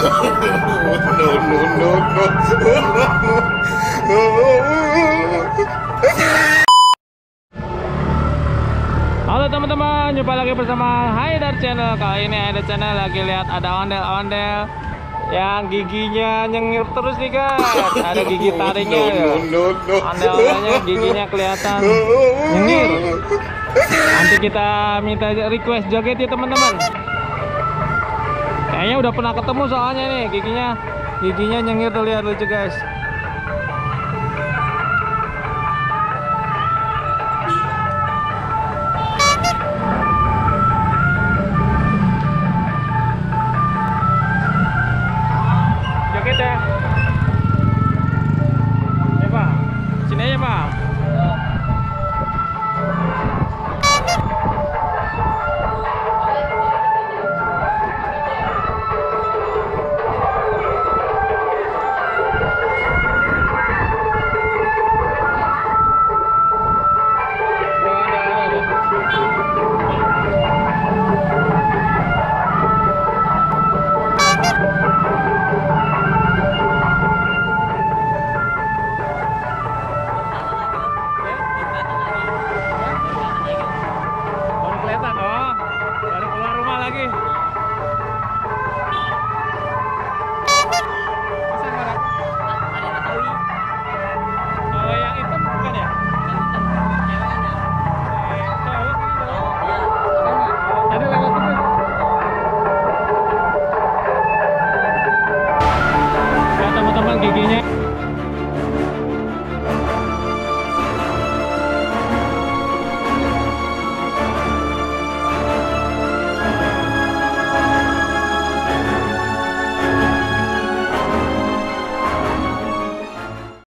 Halo teman-teman, jumpa lagi bersama Haidar Channel. Kali ini Haidar Channel lagi lihat ada ondel-ondel yang giginya nyengir terus nih guys. Ada gigi taringnya ya. Ondel-ondelnya giginya kelihatan nyengir. Nanti kita minta request joget ya teman-teman. Kayaknya udah pernah ketemu soalnya nih giginya nyengir tuh, lihat lucu guys.